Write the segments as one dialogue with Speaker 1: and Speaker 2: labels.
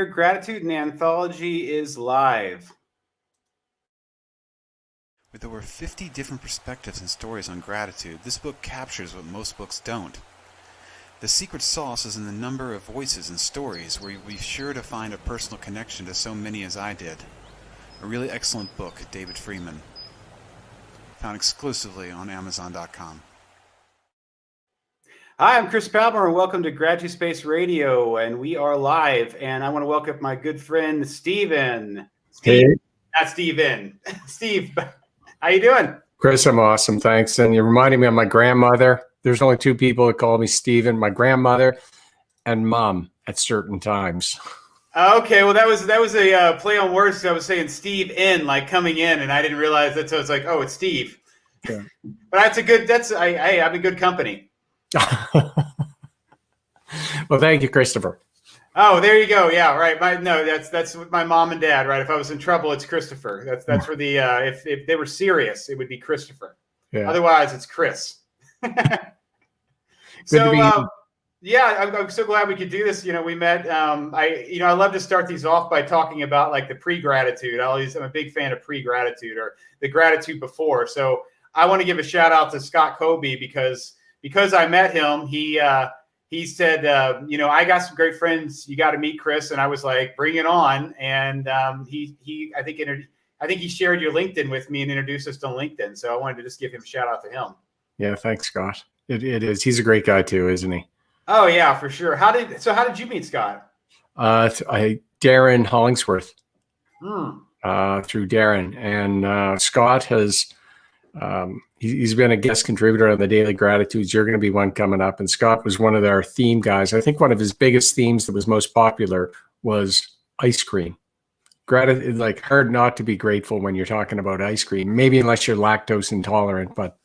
Speaker 1: here. Gratitude and Anthology is live.
Speaker 2: With over 50 different perspectives and stories on gratitude, this book captures what most books don't. The secret sauce is in the number of voices and stories where you'll be sure to find a personal connection to so many as I did. A really excellent book, David Freeman. Found exclusively on Amazon.com.
Speaker 1: Hi, I'm Chris Palmer, and welcome to Gratitude Space Radio, and we are live. And I want to welcome my good friend Steven.
Speaker 3: Hey,
Speaker 1: Not Steven. Steve, how you doing?
Speaker 3: Chris, I'm awesome. Thanks. And you're reminding me of my grandmother. There's only two people that call me Steven, my grandmother and mom at certain times.
Speaker 1: Okay, well, that was a play on words. I was saying Steve in, like coming in, and I didn't realize that. So it's like, oh, it's Steve.
Speaker 3: Yeah.
Speaker 1: But I'm in good company.
Speaker 3: Well, thank you, Christopher.
Speaker 1: Oh, there you go. Yeah, right. That's my mom and dad, right? If I was in trouble, it's Christopher. That's for the if they were serious, it would be Christopher. Yeah. Otherwise, it's Chris. So I'm so glad we could do this. You know, we met. I love to start these off by talking about like the pre-gratitude. I'm a big fan of pre-gratitude or the gratitude before. So I want to give a shout out to Scott Kobe because I met him. He said, I got some great friends. You got to meet Chris. And I was like, bring it on. And I think he shared your LinkedIn with me and introduced us on LinkedIn. So I wanted to just give him a shout out to him.
Speaker 3: Yeah. Thanks, Scott. It is. He's a great guy too, isn't he?
Speaker 1: Oh yeah, for sure. How did you meet Scott?
Speaker 3: Darren Hollingsworth, through Darren, and Scott has, he's been a guest contributor on the Daily Gratitudes. You're going to be one coming up. And Scott was one of our theme guys. I think one of his biggest themes that was most popular was ice cream. Gratitude, like hard not to be grateful when you're talking about ice cream, maybe unless you're lactose intolerant, but,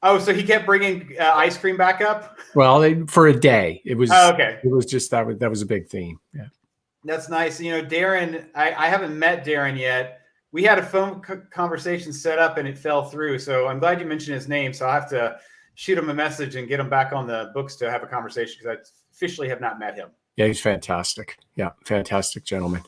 Speaker 1: oh, so he kept bringing ice cream back up?
Speaker 3: Well, for a day. It was,
Speaker 1: okay.
Speaker 3: It was just, that was a big theme. Yeah.
Speaker 1: That's nice. You know, Darren, I haven't met Darren yet. We had a phone conversation set up and it fell through. So I'm glad you mentioned his name. So I have to shoot him a message and get him back on the books to have a conversation because I officially have not met him. Yeah,
Speaker 3: he's fantastic. Yeah, fantastic gentleman.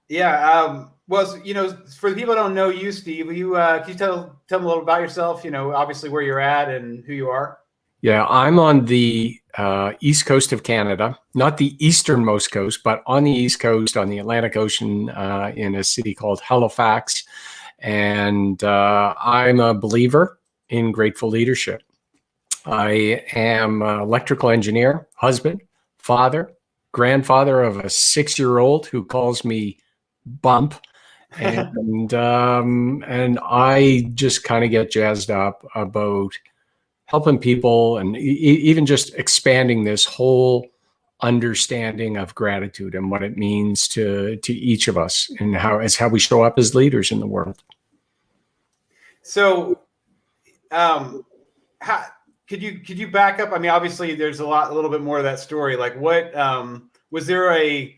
Speaker 1: Yeah. For the people that don't know you, Steve, can you tell them a little about yourself? You know, obviously where you're at and who you are.
Speaker 3: Yeah, I'm on the east coast of Canada, not the easternmost coast, but on the east coast, on the Atlantic Ocean, in a city called Halifax. And I'm a believer in grateful leadership. I am an electrical engineer, husband, father, grandfather of a 6-year-old who calls me Bump. And I just kind of get jazzed up about helping people and even just expanding this whole understanding of gratitude and what it means to each of us and how we show up as leaders in the world.
Speaker 1: So, could you back up? I mean, obviously there's a little bit more of that story. Like what, was there a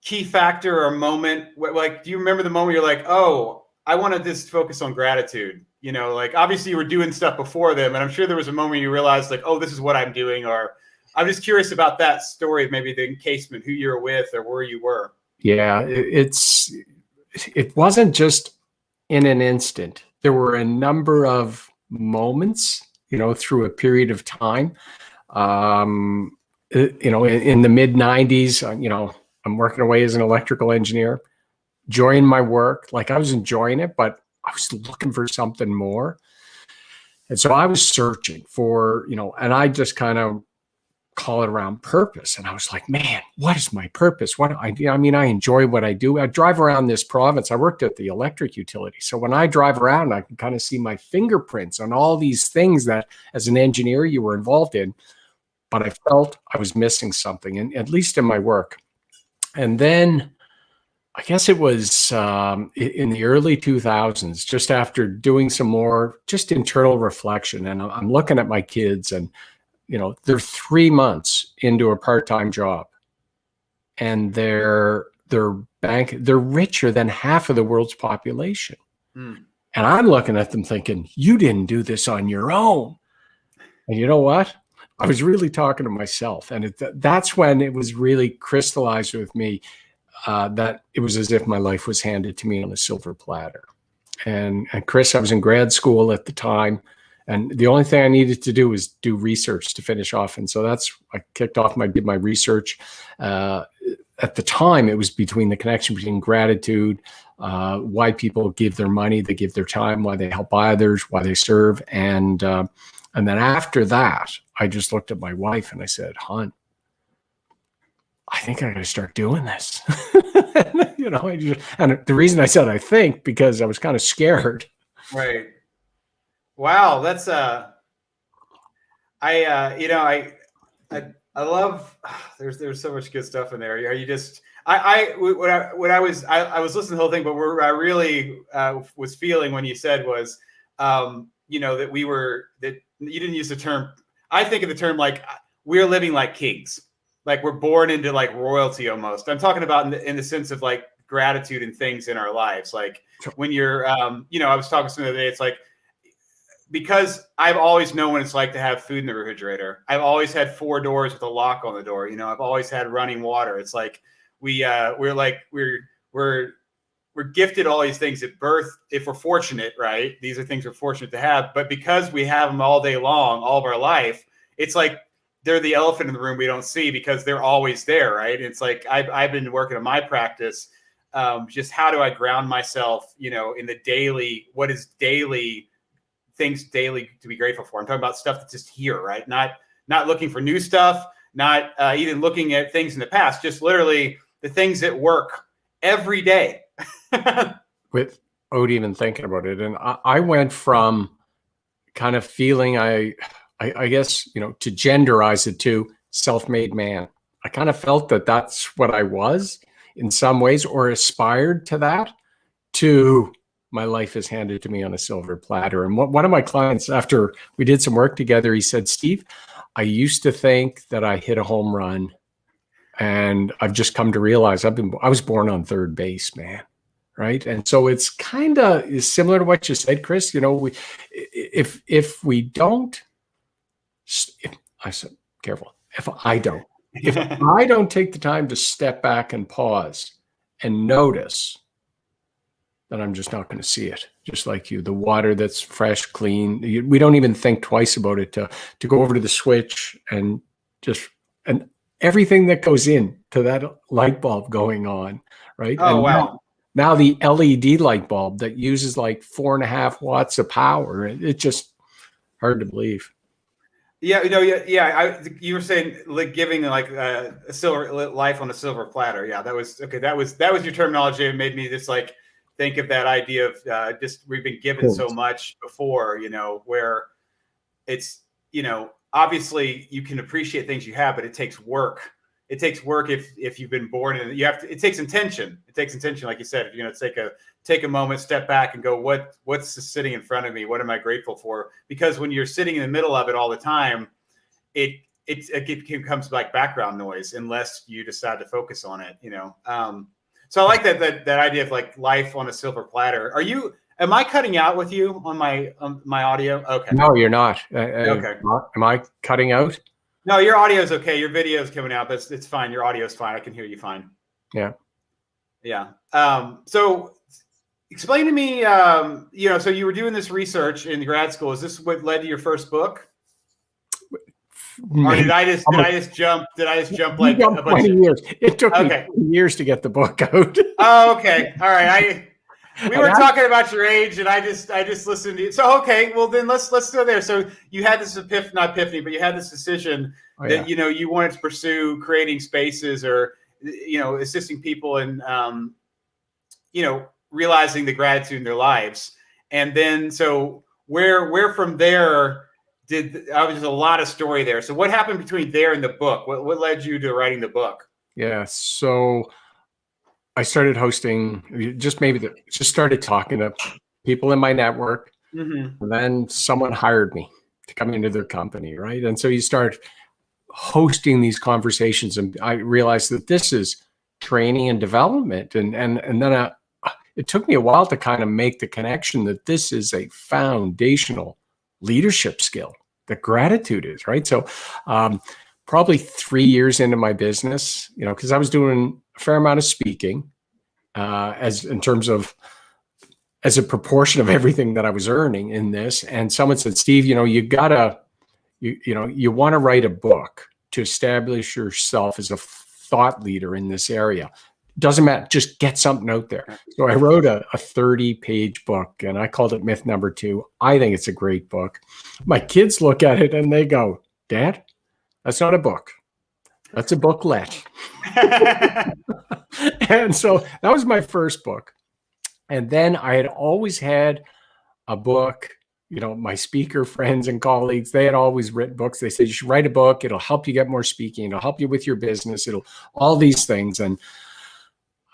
Speaker 1: key factor or moment? Like, do you remember the moment you're like, oh, I want to just focus on gratitude? You know, like obviously you were doing stuff before them, and I'm sure there was a moment you realized like, oh, this is what I'm doing. Or I'm just curious about that story of maybe the encasement, who you were with or where you were.
Speaker 3: Yeah, it wasn't just in an instant. There were a number of moments, through a period of time. In the mid 90s, I'm working away as an electrical engineer, enjoying my work. Like I was enjoying it, but I was looking for something more. And so I was searching for, and I just kind of call it around purpose. And I was like, man, what is my purpose? I enjoy what I do. I drive around this province. I worked at the electric utility. So when I drive around, I can kind of see my fingerprints on all these things that as an engineer you were involved in, but I felt I was missing something, and at least in my work. And then I guess it was in the early 2000s, just after doing some more just internal reflection. And I'm looking at my kids and, they're 3 months into a part-time job and they're richer than half of the world's population. And I'm looking at them thinking, you didn't do this on your own. And you know what? I was really talking to myself. And that's when it was really crystallized with me that it was as if my life was handed to me on a silver platter. And Chris, I was in grad school at the time, and the only thing I needed to do was do research to finish off. And so I did my research. At the time, it was between the connection between gratitude, why people give their money, they give their time, why they help others, why they serve. And then after that, I just looked at my wife and I said, hon, I think I got to start doing this. And the reason I said I think, because I was kind of scared.
Speaker 1: Right. Wow. That's I love, there's so much good stuff in there. Are you just, I was listening to the whole thing, but what I really was feeling when you said was, that that you didn't use the term. I think of the term like we're living like kings, like we're born into like royalty almost. I'm talking about in the sense of like gratitude and things in our lives. Like when you're, I was talking to somebody the other day, it's like, because I've always known what it's like to have food in the refrigerator. I've always had 4 doors with a lock on the door. I've always had running water. It's like we're gifted all these things at birth. If we're fortunate, right? These are things we're fortunate to have. But because we have them all day long, all of our life, it's like they're the elephant in the room we don't see because they're always there, right? It's like I've been working on my practice. Just how do I ground myself, in the daily, what is daily things daily to be grateful for. I'm talking about stuff that's just here, right? Not looking for new stuff, not even looking at things in the past, just literally the things that work every day.
Speaker 3: Without even thinking about it. And I went from kind of feeling, I guess, to genderize it to self-made man. I kind of felt that that's what I was in some ways, or aspired to that, to my life is handed to me on a silver platter. And one of my clients, after we did some work together, he said, Steve, I used to think that I hit a home run, and I've just come to realize I was born on third base, man. Right. And so it's kind of similar to what you said, Chris. If we don't, I said, careful. If I don't take the time to step back and pause and notice, then I'm just not going to see it. Just like you, the water that's fresh, clean. We don't even think twice about it to go over to the switch and everything that goes in to that light bulb going on, right?
Speaker 1: Oh,
Speaker 3: and
Speaker 1: wow.
Speaker 3: Now the LED light bulb that uses like 4.5 watts of power, it's just hard to believe.
Speaker 1: Yeah, you were saying like giving like a silver life on a silver platter. Yeah, that was okay. That was your terminology. It made me just like think of that idea of just we've been given so much before, where it's, obviously you can appreciate things you have, but it takes work. It takes work if you've been born in it. It takes intention. It takes intention, like you said. If you're going to take a moment, step back, and go, what's sitting in front of me? What am I grateful for? Because when you're sitting in the middle of it all the time, it becomes like background noise unless you decide to focus on it. So I like that idea of like life on a silver platter. Am I cutting out with you on my audio? Okay.
Speaker 3: No, you're not.
Speaker 1: Okay.
Speaker 3: Am I cutting out?
Speaker 1: No, your audio is okay. Your video is coming out, but it's fine. Your audio is fine. I can hear you fine.
Speaker 3: Yeah.
Speaker 1: Yeah. So explain to me, so you were doing this research in grad school. Is this what led to your first book? Or did I just jump like a bunch of
Speaker 3: years? It took me 20 years to get the book out.
Speaker 1: Oh, okay. All right. We were talking about your age, and I just listened to you. So, okay, well then let's go there. So you had this not epiphany, but you had this decision that you wanted to pursue creating spaces or assisting people in realizing the gratitude in their lives. And then so where from there there's a lot of story there. So what happened between there and the book? What led you to writing the book?
Speaker 3: Yeah, so I started hosting, just started talking to people in my network. Mm-hmm. And then someone hired me to come into their company, right? And so you start hosting these conversations, and I realized that this is training and development. And then it took me a while to kind of make the connection that this is a foundational leadership skill. that gratitude is, right? So probably 3 years into my business, because I was doing a fair amount of speaking as a proportion of everything that I was earning in this. And someone said, Steve, you want to write a book to establish yourself as a thought leader in this area. Doesn't matter, just get something out there. So I wrote a 30-page book, and I called it Myth Number 2. I think it's a great book. My kids look at it and they go, Dad, that's not a book. That's a booklet. And so that was my first book. And then I had always had a book. My speaker friends and colleagues, they had always written books. They said, you should write a book. It'll help you get more speaking. It'll help you with your business. It'll all these things. And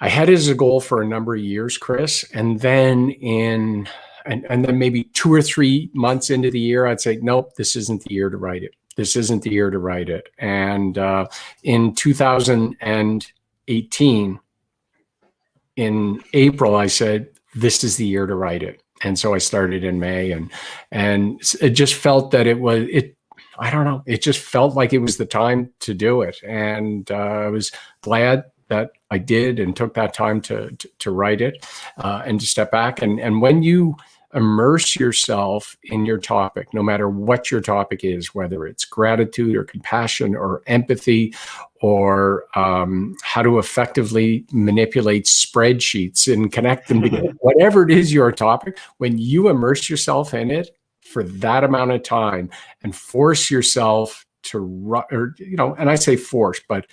Speaker 3: I had it as a goal for a number of years, Chris. And then and then maybe 2 or 3 months into the year, I'd say, nope, this isn't the year to write it. This isn't the year to write it. And in 2018, in April, I said, this is the year to write it. And so I started in May, and it just felt that I don't know, it just felt like it was the time to do it. And I was glad that I did and took that time to write it and to step back. And when you immerse yourself in your topic, no matter what your topic is, whether it's gratitude or compassion or empathy or how to effectively manipulate spreadsheets and connect them together, whatever it is your topic, when you immerse yourself in it for that amount of time and force yourself to, and I say force, but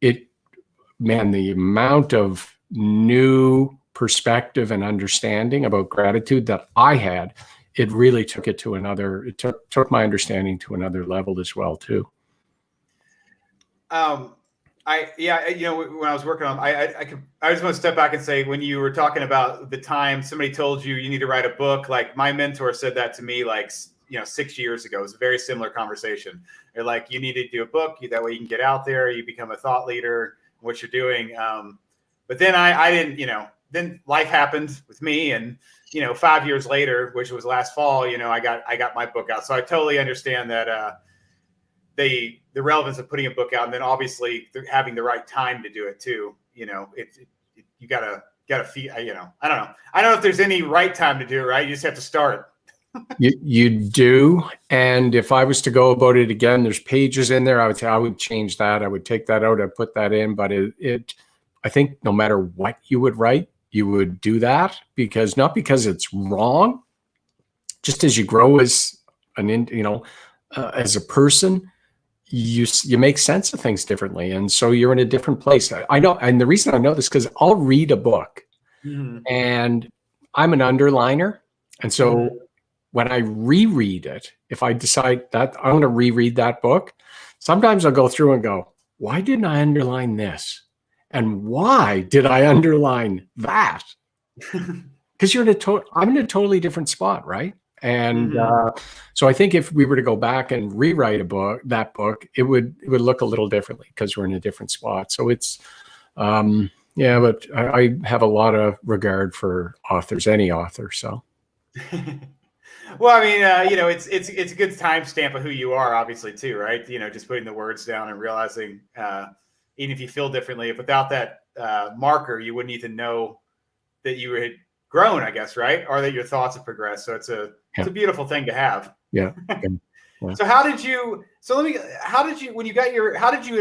Speaker 3: the amount of new perspective and understanding about gratitude that I had, it really took it to took my understanding to another level as well too.
Speaker 1: When I was working on, I just want to step back and say, when you were talking about the time somebody told you need to write a book, like my mentor said that to me, 6 years ago. It was a very similar conversation. They're like, you need to do a book, that way you can get out there, you become a thought leader, what you're doing. But then I didn't, then life happened with me, and 5 years later, which was last fall, I got my book out. So I totally understand that the relevance of putting a book out, and then obviously having the right time to do it too. You gotta feel. I don't know. I don't know if there's any right time to do it. Right, you just have to start.
Speaker 3: You do. And if I was to go about it again, there's pages in there. I would change that. I would take that out and put that in. But I think no matter what you would write, you would do that not because it's wrong. Just as you grow as as a person, you make sense of things differently. And so you're in a different place. I know. And the reason I know this, because I'll read a book and I'm an underliner. And so when I reread it, if I decide that I'm going to reread that book, sometimes I'll go through and go, why didn't I underline this? And why did I underline that? Because I'm in a totally different spot, right? And so I think if we were to go back and rewrite that book, it would look a little differently because we're in a different spot. So it's, but I have a lot of regard for authors, any author. So.
Speaker 1: Well, I mean, it's a good timestamp of who you are, obviously, too, right? Just putting the words down and realizing, even if you feel differently, if without that marker, you wouldn't even know that you had grown, I guess, right? Or that your thoughts have progressed. So it's a beautiful thing to have.
Speaker 3: Yeah.
Speaker 1: So how did you end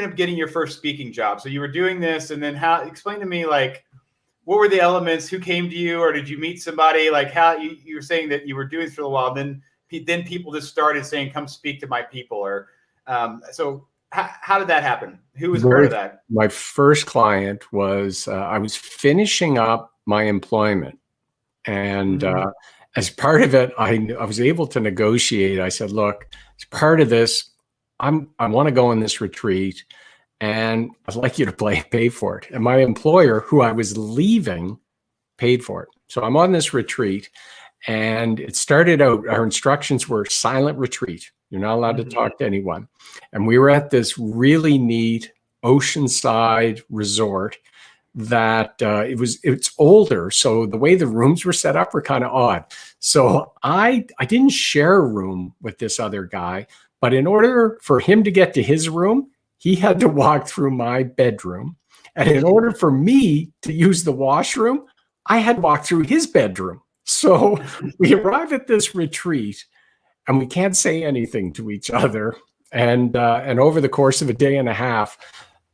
Speaker 1: up getting your first speaking job? So you were doing this, and then explain to me, what were the elements? Who came to you, or did you meet somebody? How you were saying that you were doing this for a while, and then people just started saying, "Come speak to my people." Or so how did that happen? Who was part of that?
Speaker 3: My first client was I was finishing up my employment, and as part of it, I was able to negotiate. I said, "Look, as part of this, I want to go on this retreat, and I'd like you to pay for it." And my employer, who I was leaving, paid for it. So I'm on this retreat, and it started out, our instructions were silent retreat. You're not allowed to talk to anyone. And we were at this really neat oceanside resort that it's older, so the way the rooms were set up were kind of odd. So I didn't share a room with this other guy, but in order for him to get to his room, he had to walk through my bedroom, and in order for me to use the washroom, I had to walk through his bedroom. So we arrive at this retreat, and we can't say anything to each other, and over the course of a day and a half.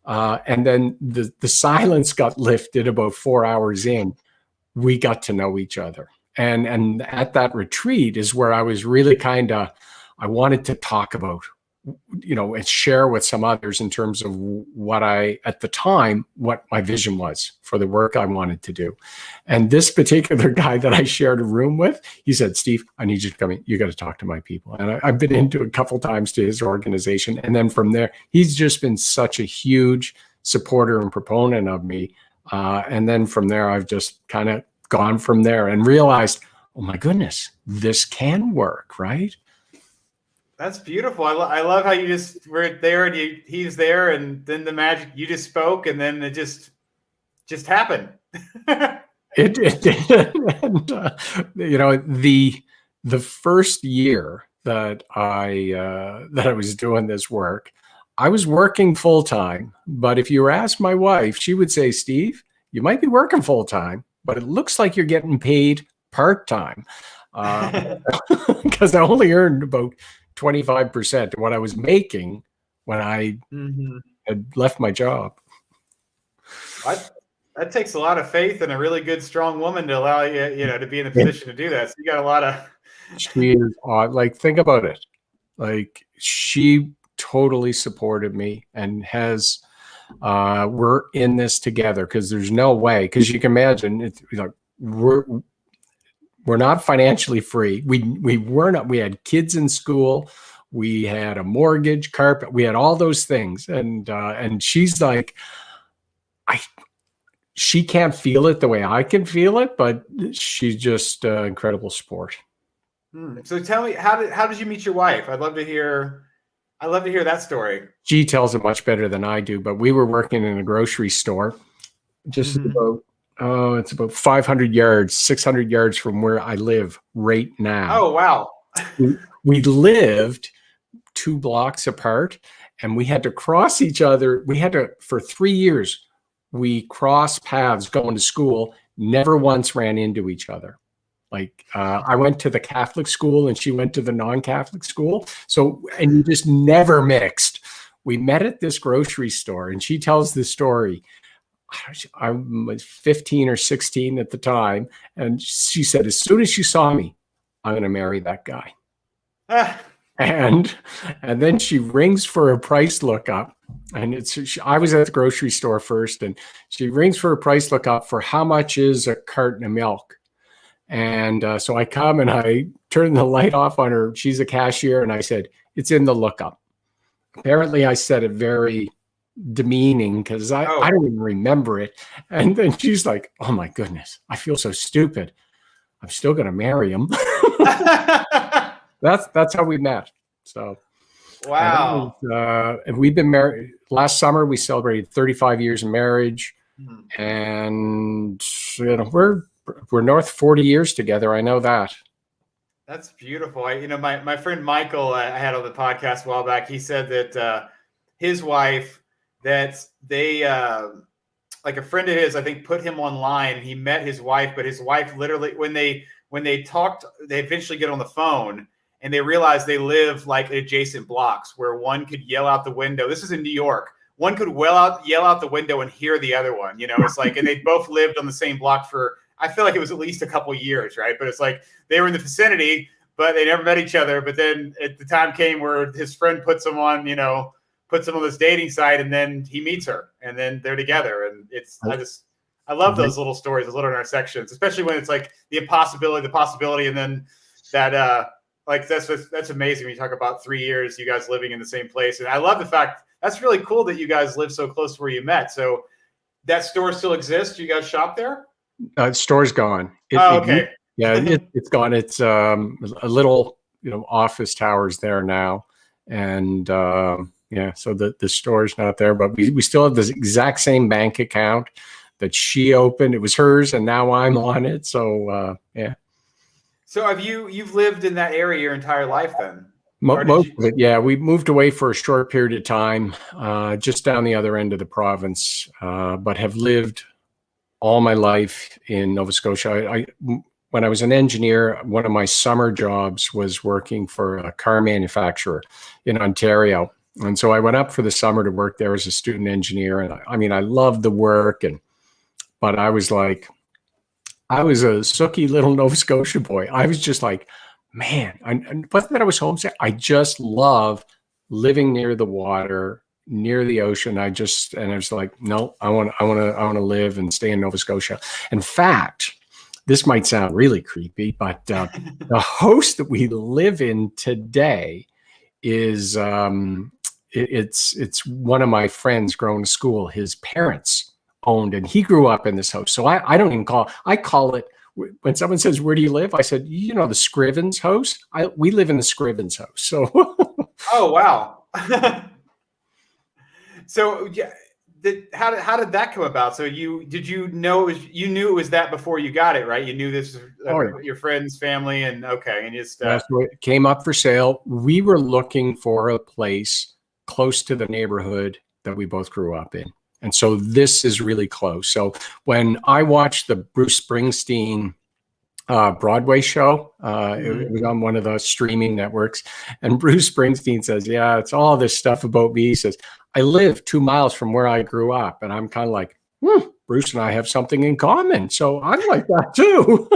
Speaker 3: And then the silence got lifted about 4 hours in. We got to know each other. And at that retreat is where I was really I wanted to talk about, and share with some others in terms of what at the time, what my vision was for the work I wanted to do. And this particular guy that I shared a room with, he said, "Steve, I need you to come in. You got to talk to my people." And I've been into a couple times to his organization. And then from there, he's just been such a huge supporter and proponent of me. And then from there, I've just kind of gone from there and realized, oh my goodness, this can work, right?
Speaker 1: That's beautiful. I love how you just were there and he's there, and then the magic, you just spoke, and then it just happened.
Speaker 3: It did. And, the first year that I was doing this work, I was working full time. But if you asked my wife, she would say, "Steve, you might be working full time, but it looks like you're getting paid part time," because I only earned about 25% of what I was making when I had left my job.
Speaker 1: That takes a lot of faith and a really good, strong woman to allow you, to be in a position to do that. So you got a lot of.
Speaker 3: She is think about it. Like, she totally supported me and has. We're in this together, because there's no way. Because you can imagine, it's like we're not financially free. We were not. We had kids in school. We had a mortgage, carpet. We had all those things. And she's like, she can't feel it the way I can feel it, but she's just incredible support.
Speaker 1: So tell me, how did you meet your wife? I'd love to hear that story.
Speaker 3: She tells it much better than I do, but we were working in a grocery store, just about. Oh, it's about 500 yards, 600 yards from where I live right now.
Speaker 1: Oh, wow.
Speaker 3: We lived 2 blocks apart, and we had to cross each other. For 3 years, we crossed paths going to school, never once ran into each other. Like, I went to the Catholic school and she went to the non-Catholic school. So, and you just never mixed. We met at this grocery store, and she tells the story. I was 15 or 16 at the time. And she said, as soon as she saw me, I'm going to marry that guy. And then she rings for a price lookup. And I was at the grocery store first, and she rings for a price lookup for how much is a carton of milk. And so I come and I turn the light off on her. She's a cashier. And I said, "It's in the lookup." Apparently I said it very demeaning, because I don't even remember it. And then she's like, "Oh my goodness, I feel so stupid. I'm still going to marry him." That's how we met. So,
Speaker 1: wow.
Speaker 3: And we've been married. Last summer, we celebrated 35 years of marriage, and we're north 40 years together. I know that.
Speaker 1: That's beautiful. My friend Michael, I had on the podcast a while back. He said that his wife, that they like a friend of his, I think, put him online. He met his wife, but his wife literally, when they talked, they eventually get on the phone, and they realized they live like adjacent blocks, where one could yell out the window. This is in New York. One could yell out the window and hear the other one. It's like, and they both lived on the same block for, I feel like it was at least a couple of years, right? But it's like they were in the vicinity, but they never met each other. But then the time came where his friend puts him on this dating site, and then he meets her, and then they're together. And I love those little stories, those little intersections, especially when it's like the possibility, and then that like that's amazing when you talk about 3 years, you guys living in the same place. And I love the fact that's really cool that you guys live so close to where you met. So that store still exists? You guys shop there?
Speaker 3: Store's gone.
Speaker 1: Okay.
Speaker 3: It's gone. It's a little, office towers there now. And so the store's not there, but we still have the exact same bank account. that she opened. It was hers, and now I'm on it. So yeah.
Speaker 1: So you've lived in that area your entire life then?
Speaker 3: Most of it, yeah. We moved away for a short period of time, just down the other end of the province, but have lived all my life in Nova Scotia. When I was an engineer, one of my summer jobs was working for a car manufacturer in Ontario. And so I went up for the summer to work there as a student engineer. And I mean, I loved the work, but I was like, I was a sooky little Nova Scotia boy. I was just like, man, and wasn't that I was homesick? I just love living near the water, near the ocean. I was like, no, I want to live and stay in Nova Scotia. In fact, this might sound really creepy, but the house that we live in today is it's one of my friends growing to school. His parents owned, and he grew up in this house. So I don't even I call it, when someone says, where do you live? I said, the Scrivens house. We live in the Scrivens house. So.
Speaker 1: Oh, wow. So yeah, how did that come about? So you knew it was that before you got it, right? You knew this was your friend's family, and okay. And just
Speaker 3: that's what came up for sale. We were looking for a place close to the neighborhood that we both grew up in. And so this is really close. So when I watched the Bruce Springsteen Broadway show, it was on one of the streaming networks, and Bruce Springsteen says, yeah, it's all this stuff about me. He says, I live 2 miles from where I grew up. And I'm kind of like, Bruce and I have something in common. So I'm like that too.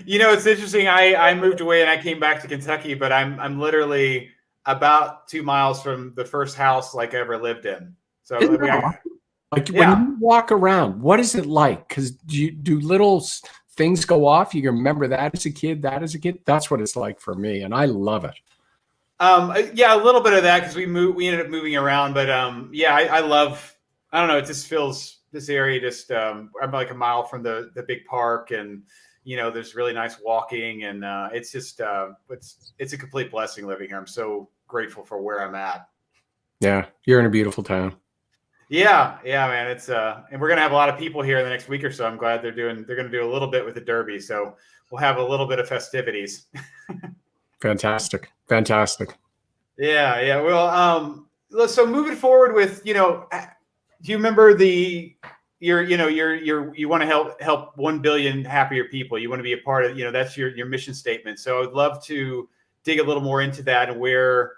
Speaker 1: It's interesting. I moved away and I came back to Kentucky, but I'm literally about 2 miles from the first house like I ever lived in. So
Speaker 3: when you walk around, what is it like? Because do little things go off? You remember that as a kid, That's what it's like for me, and I love it.
Speaker 1: Yeah, a little bit of that because we ended up moving around, but yeah, I love. I don't know. It just feels this area. Just I'm like a mile from the big park, and there's really nice walking, and it's just it's a complete blessing living here. I'm so grateful for where I'm at.
Speaker 3: Yeah, you're in a beautiful town.
Speaker 1: Yeah, man. It's and we're gonna have a lot of people here in the next week or so. I'm glad they're gonna do a little bit with the Derby, so we'll have a little bit of festivities.
Speaker 3: Fantastic.
Speaker 1: Yeah. Well, so moving forward with do you remember you want to help 1 billion happier people. You want to be a part of that's your mission statement. So I would love to dig a little more into that and where.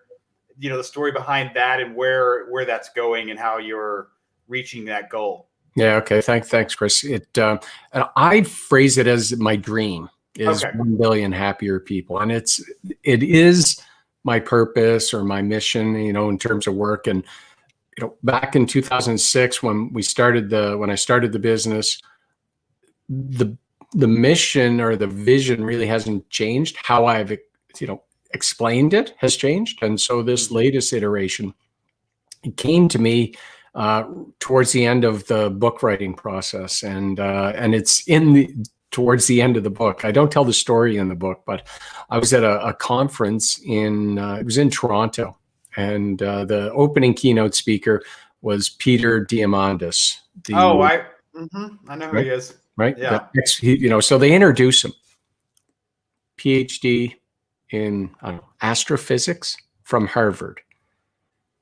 Speaker 1: The story behind that and where that's going and how you're reaching that goal.
Speaker 3: Yeah. Okay. Thanks, Chris. And I phrase it as my dream is 1 billion happier people. And it is my purpose or my mission, in terms of work. And, back in 2006, when I started the business, the mission or the vision really hasn't changed. How I've, explained it has changed. And so this latest iteration, it came to me towards the end of the book writing process, and it's towards the end of the book. I don't tell the story in the book, but I was at a conference it was in Toronto, and the opening keynote speaker was Peter Diamandis.
Speaker 1: I know who he is.
Speaker 3: Right?
Speaker 1: Yeah.
Speaker 3: So they introduce him. PhD in astrophysics from Harvard,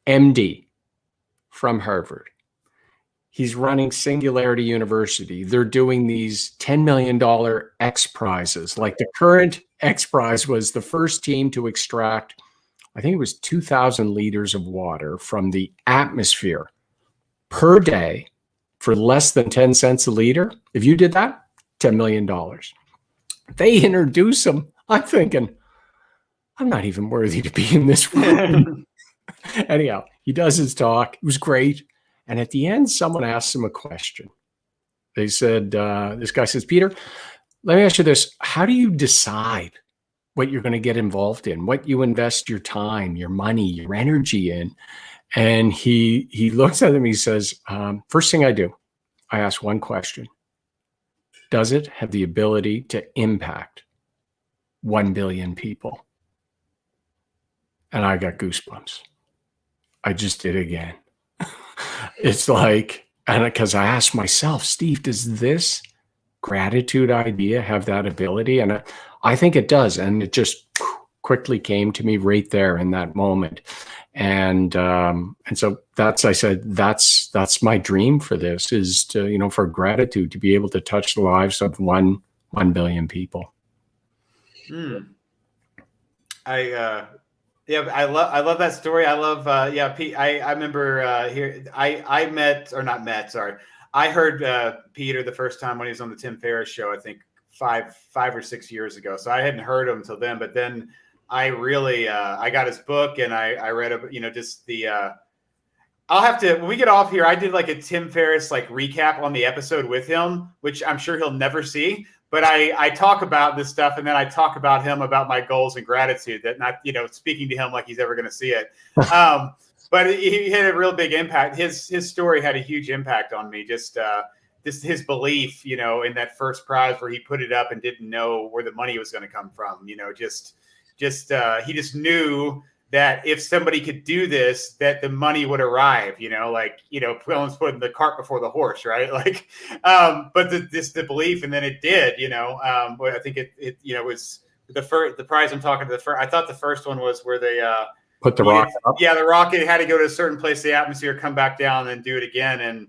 Speaker 3: MD from Harvard. He's running Singularity University. They're doing these $10 million X prizes. Like the current X prize was the first team to extract, I think it was 2,000 liters of water from the atmosphere per day for less than 10 cents a liter. If you did that, $10 million. They introduce him. I'm thinking, I'm not even worthy to be in this room. Anyhow, he does his talk. It was great. And at the end, someone asks him a question. They said, this guy says, Peter, let me ask you this. How do you decide what you're going to get involved in, what you invest your time, your money, your energy in? And he looks at him, he says, first thing I do, I ask one question. Does it have the ability to impact 1 billion people? And I got goosebumps. I just did again. It's like, And because I asked myself, Steve, does this gratitude idea have that ability? And I think it does. And it just quickly came to me right there in that moment. And so I said, that's my dream for this, is to, for gratitude, to be able to touch the lives of 1 billion people.
Speaker 1: Yeah, I love that story. I love, Pete. I remember I heard Peter the first time when he was on the Tim Ferriss show, I think 5 or 6 years ago. So I hadn't heard him until then, but then I really, I got his book and I read, just the, I'll have to, when we get off here, I did like a Tim Ferriss like recap on the episode with him, which I'm sure he'll never see. But I talk about this stuff, and then I talk about him, about my goals and gratitude, that not, speaking to him like he's ever going to see it. But he had a real big impact. His story had a huge impact on me. Just his belief, in that first prize where he put it up and didn't know where the money was going to come from. He just knew that if somebody could do this, that the money would arrive, almost putting the cart before the horse, right? But the belief, and then it did, but I think it was the prize I'm talking to I thought the first one was where they
Speaker 3: put the rocket up.
Speaker 1: Yeah, the rocket had to go to a certain place, the atmosphere, come back down, and do it again. And,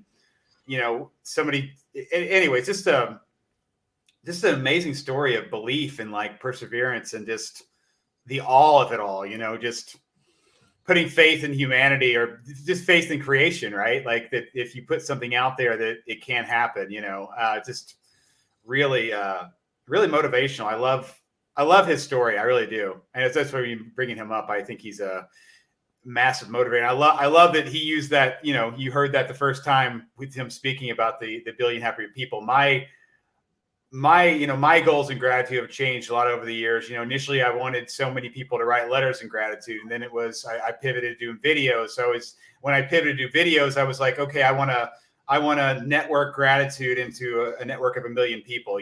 Speaker 1: anyways, just an amazing story of belief and like perseverance and just the awe of it all, just putting faith in humanity, or just faith in creation, right? Like that if you put something out there, that it can happen, just really, really motivational. I love his story. I really do. And that's why you're bringing him up. I think he's a massive motivator. I love that he used that, you heard that the first time with him speaking about the billion happy people. My goals in gratitude have changed a lot over the years. Initially I wanted so many people to write letters in gratitude. And then it was, I pivoted to doing videos. So when I pivoted to do videos, I was like, okay, I want to network gratitude into a network of 1 million people,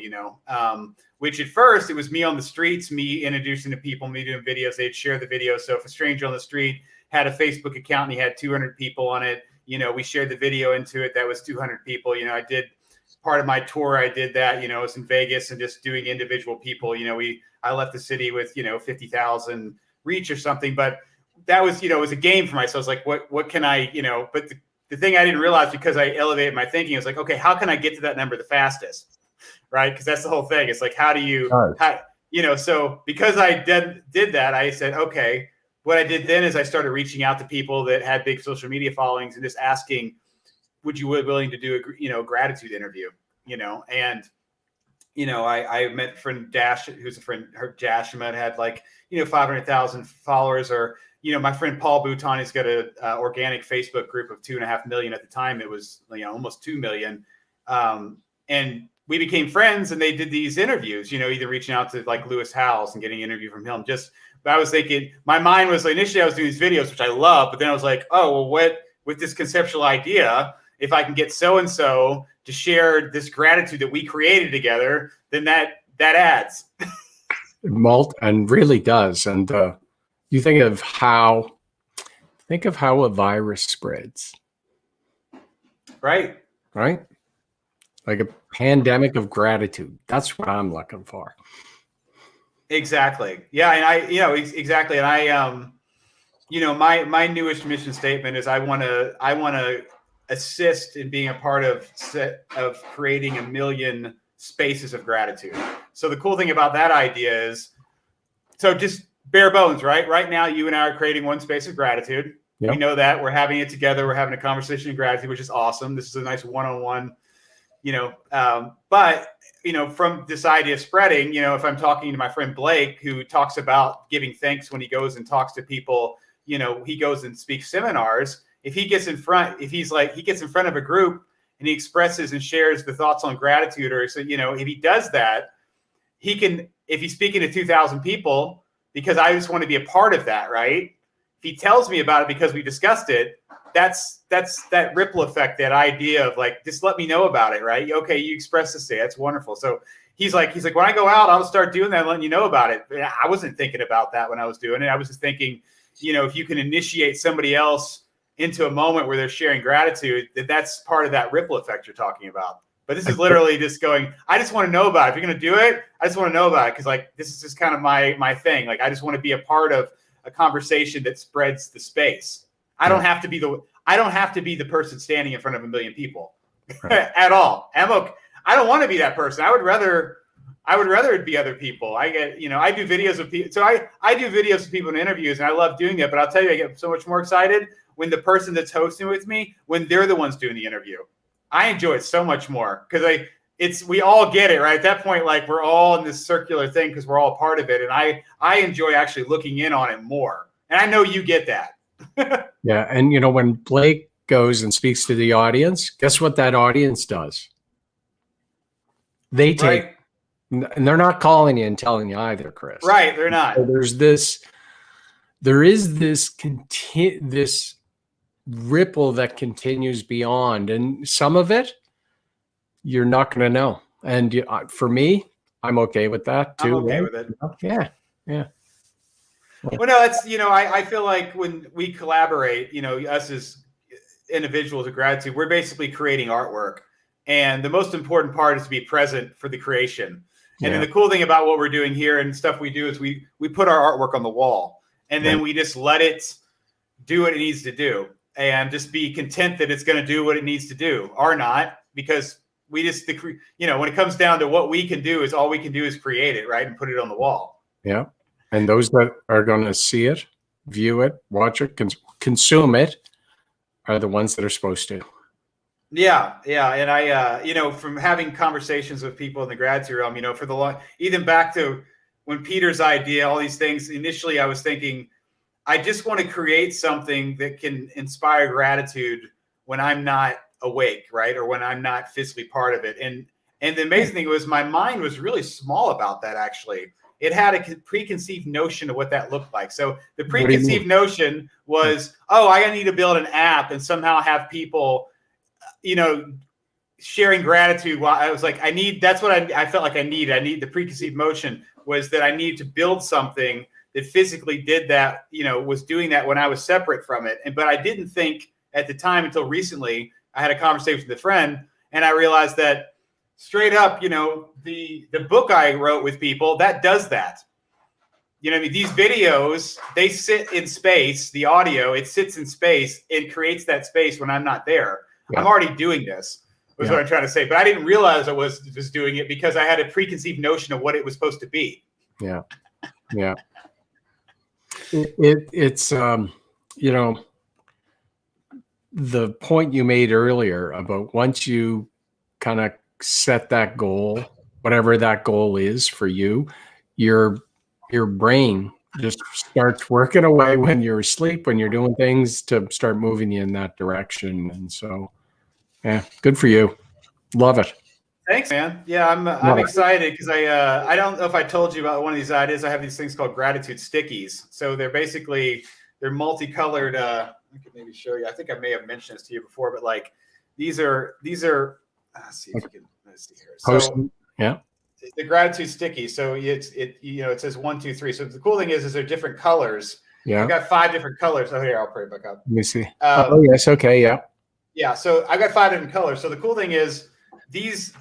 Speaker 1: which at first it was me on the streets, me introducing to people, me doing videos. They'd share the video. So if a stranger on the street had a Facebook account and he had 200 people on it, we shared the video into it. That was 200 people. I did part of my tour. I did that, I was in Vegas and just doing individual people. I left the city with, 50,000 reach or something, but that was, it was a game for myself. I was like, what can I, but the thing I didn't realize, because I elevated my thinking, is like, okay, how can I get to that number the fastest? Right. Because that's the whole thing. It's like, so because I did that, I said, okay, what I did then is I started reaching out to people that had big social media followings and just asking, would you be willing to do a gratitude interview, and, I met friend Dash, who's a friend, her Jashima had 500,000 followers, or, my friend Paul Bouton, he's got a organic Facebook group of 2.5 million at the time. It was, almost 2 million. And we became friends, and they did these interviews, either reaching out to Lewis Howes and getting an interview from him. But I was thinking, my mind was initially I was doing these videos, which I love, but then I was like, oh, well, with this conceptual idea, if I can get so-and-so to share this gratitude that we created together, then that adds.
Speaker 3: And really does. And you think of how a virus spreads.
Speaker 1: Right.
Speaker 3: Like a pandemic of gratitude. That's what I'm looking for.
Speaker 1: Exactly. Yeah. And exactly. And I, my newest mission statement is I want to assist in being a part of creating 1 million spaces of gratitude. So the cool thing about that idea is, so just bare bones, right? Right now, you and I are creating one space of gratitude. Yep. We know that we're having it together. We're having a conversation of gratitude, which is awesome. This is a nice one-on-one, but, from this idea of spreading, if I'm talking to my friend Blake, who talks about giving thanks when he goes and talks to people, he goes and speaks seminars. If he gets in front, he gets in front of a group and he expresses and shares the thoughts on gratitude, or so, if he does that, he can, if he's speaking to 2,000 people, because I just want to be a part of that, right? If he tells me about it because we discussed it, that's that ripple effect, that idea of just let me know about it, right? Okay, you express this today. That's wonderful. So he's like, when I go out, I'll start doing that and letting you know about it. I wasn't thinking about that when I was doing it. I was just thinking, if you can initiate somebody else into a moment where they're sharing gratitude, that's part of that ripple effect you're talking about. But this is literally just going, I just want to know about it. If you're going to do it, I just want to know about it. Cause like, this is just kind of my thing. Like, I just want to be a part of a conversation that spreads the space. I don't have to be the person standing in front of a million people at all. I don't want to be that person. I would rather it be other people. I do videos of people. So I do videos of people in interviews, and I love doing that. But I'll tell you, I get so much more excited when the person that's hosting with me, when they're the ones doing the interview. I enjoy it so much more because we all get it, right? At that point, like, we're all in this circular thing because we're all part of it. And I enjoy actually looking in on it more. And I know you get that.
Speaker 3: Yeah. And, when Blake goes and speaks to the audience, guess what that audience does? They take, right. And they're not calling you and telling you either, Chris.
Speaker 1: Right. They're not.
Speaker 3: So there is this ripple that continues beyond, and some of it you're not going to know. And for me, I'm okay with that too.
Speaker 1: I'm okay with it.
Speaker 3: Yeah.
Speaker 1: Well, no, it's, I feel like when we collaborate, us as individuals of gratitude, we're basically creating artwork. And the most important part is to be present for the creation. And then the cool thing about what we're doing here and stuff we do is we put our artwork on the wall, and then we just let it do what it needs to do, and just be content that it's going to do what it needs to do or not, because we just, when it comes down to what we can do, is all we can do is create it, right, and put it on the wall.
Speaker 3: Yeah. And those that are going to see it, view it, watch it, consume it, are the ones that are supposed to.
Speaker 1: Yeah. And I, from having conversations with people in the gratitude realm, for the long, even back to when Peter's idea, all these things, initially I was thinking, I just want to create something that can inspire gratitude when I'm not awake, right? Or when I'm not physically part of it. And the amazing thing was, my mind was really small about that, actually. It had a preconceived notion of what that looked like. So the preconceived notion was, I need to build an app and somehow have people, sharing gratitude. While I was like, that's what I felt like I needed. The preconceived notion was that I needed to build something that physically did that, was doing that when I was separate from it. But I didn't think at the time, until recently, I had a conversation with a friend, and I realized that straight up, the book I wrote with people, that does that. These videos, they sit in space. The audio, it sits in space. It creates that space when I'm not there. Yeah. I'm already doing this, was what I'm trying to say. But I didn't realize I was just doing it because I had a preconceived notion of what it was supposed to be.
Speaker 3: Yeah. It's the point you made earlier about once you kind of set that goal, whatever that goal is for you, your brain just starts working away when you're asleep, when you're doing things to start moving you in that direction. And so, good for you. Love it.
Speaker 1: Thanks, man. Yeah, I'm excited because I don't know if I told you about one of these ideas. I have these things called gratitude stickies. So they're multicolored. I could maybe show you. I think I may have mentioned this to you before, but like these are. Let's see if you can. Let's see here. So the gratitude sticky. So it says 1, 2, 3. So the cool thing is they're different colors. Yeah. I've got 5 different colors. Oh, here, I'll put it back up.
Speaker 3: Let me see. Yes. Okay. Yeah.
Speaker 1: Yeah. So I've got 5 different colors. So the cool thing is these.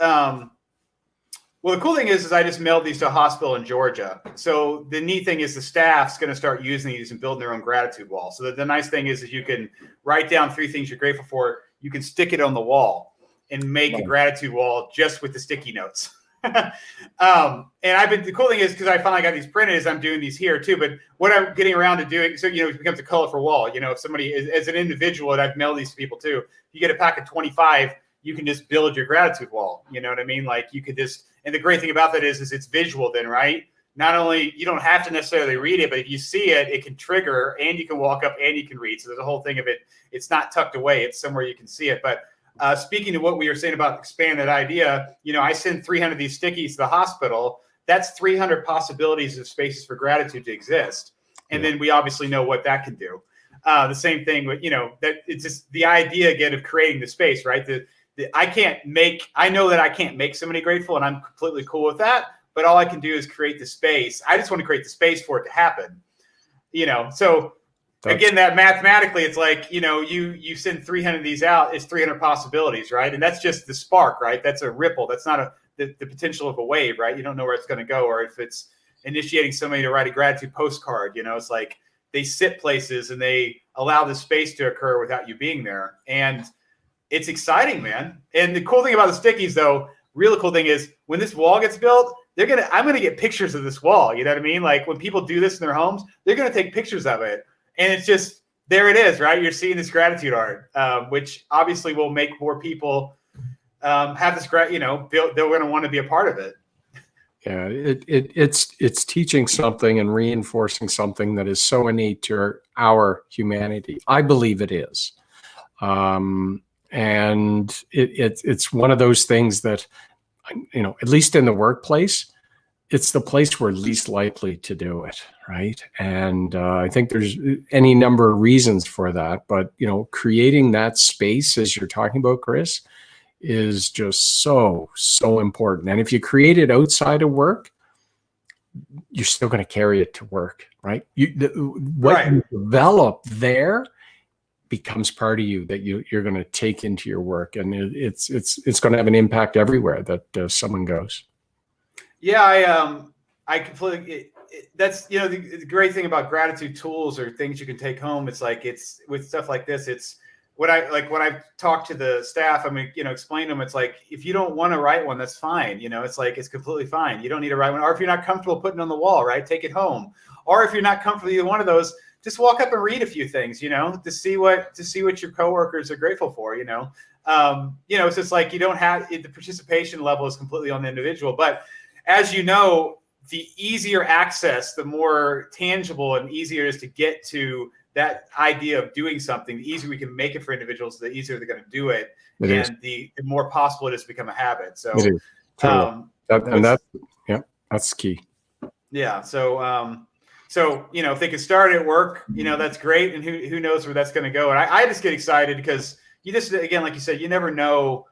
Speaker 1: The cool thing is I just mailed these to a hospital in Georgia. So the neat thing is the staff's going to start using these and building their own gratitude wall. So the nice thing is you can write down 3 things you're grateful for. You can stick it on the wall and make a gratitude wall just with the sticky notes. And the cool thing is, because I finally got these printed, is I'm doing these here too. But what I'm getting around to doing, so it becomes a colorful wall. If somebody as an individual, and I've mailed these to people too, you get a pack of 25, you can just build your gratitude wall. You know what I mean? Like you could just, and the great thing about that is it's visual then, right? Not only, you don't have to necessarily read it, but if you see it, it can trigger, and you can walk up and you can read. So there's a whole thing of it. It's not tucked away. It's somewhere you can see it. But speaking to what we were saying about expanding that idea, I send 300 of these stickies to the hospital. That's 300 possibilities of spaces for gratitude to exist. And then we obviously know what that can do. The same thing with, that it's just the idea again of creating the space, right? I know that I can't make somebody grateful, and I'm completely cool with that. But all I can do is create the space. I just want to create the space for it to happen. So again, that mathematically, it's like, you send 300 of these out, it's 300 possibilities, right? And that's just the spark, right? That's a ripple. That's not the potential of a wave, right? You don't know where it's going to go, or if it's initiating somebody to write a gratitude postcard, it's like they sit places and they allow the space to occur without you being there. And it's exciting, man. And the cool thing about the stickies, though, really cool thing is when this wall gets built, I'm going to get pictures of this wall. You know what I mean? Like when people do this in their homes, they're going to take pictures of it. And it's just, there it is, right? You're seeing this gratitude art, which obviously will make more people have this, they're going to want to be a part of it.
Speaker 3: Yeah, it's teaching something and reinforcing something that is so innate to our humanity. I believe it is. And it's one of those things that, at least in the workplace, it's the place we're least likely to do it, right? And I think there's any number of reasons for that. But, creating that space, as you're talking about, Chris, is just so important. And if you create it outside of work, you're still going to carry it to work, right? What you develop there becomes part of you that you're going to take into your work, and it's going to have an impact everywhere that someone goes.
Speaker 1: Yeah, I completely. That's the great thing about gratitude tools or things you can take home. It's like with stuff like this. It's when I talk to the staff. Explain to them. It's like if you don't want to write one, that's fine. It's like it's completely fine. You don't need to write one. Or if you're not comfortable putting it on the wall, right, take it home. Or if you're not comfortable either one of those, just walk up and read a few things. To see what your coworkers are grateful for. It's just like you don't have the participation level is completely on the individual, but as you know, the easier access, the more tangible and easier it is to get to that idea of doing something, the easier we can make it for individuals, the easier they're going to do it. The more possible it is to become a habit. So,
Speaker 3: that's key.
Speaker 1: Yeah. So, if they can start at work, that's great. And who knows where that's going to go. And I just get excited because you just, again, like you said, you never know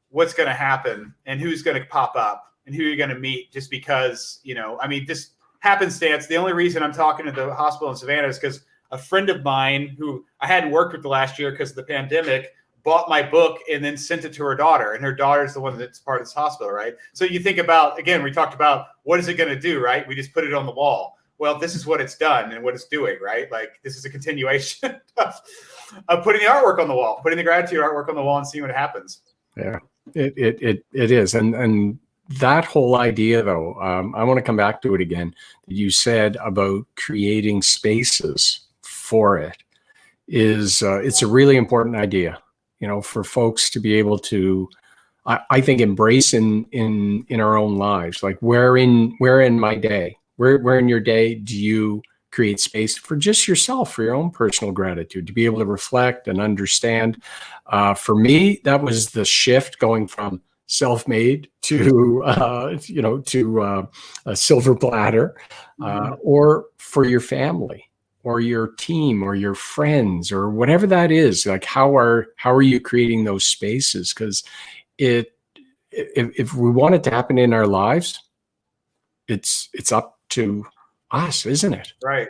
Speaker 1: what's going to happen and who's going to pop up and who you're going to meet just because, just happenstance. The only reason I'm talking to the hospital in Savannah is because a friend of mine who I hadn't worked with the last year because of the pandemic bought my book and then sent it to her daughter. And her daughter's the one that's part of this hospital, right? So you think about, again, we talked about what is it going to do, right? We just put it on the wall. Well, this is what it's done and what it's doing, right? Like this is a continuation of putting the artwork on the wall, putting the gratitude artwork on the wall and seeing what happens.
Speaker 3: Yeah, it is. And that whole idea, though, I want to come back to it again. That you said about creating spaces for it is it's a really important idea, for folks to be able to, I think, embrace in our own lives. Like where in my day, where in your day do you create space for just yourself, for your own personal gratitude, to be able to reflect and understand? For me, that was the shift going from self-made to a silver platter, or for your family or your team or your friends or whatever that is. Like how are you creating those spaces? Because if we want it to happen in our lives, it's up to us, isn't it?
Speaker 1: Right.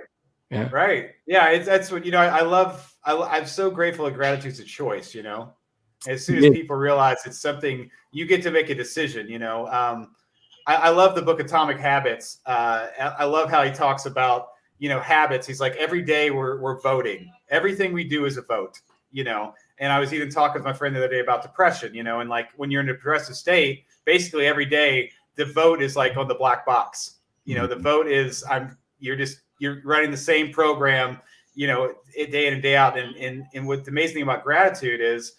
Speaker 3: Yeah.
Speaker 1: Right. Yeah. That's what, I'm so grateful that gratitude's a choice, as soon as people realize it's something you get to make a decision, I love the book Atomic Habits. I love how he talks about, habits. He's like, every day we're voting. Everything we do is a vote, and I was even talking with my friend the other day about depression, and like when you're in a depressive state, basically every day the vote is like on the black box. The vote is you're running the same program, day in and day out. And what's amazing thing about gratitude is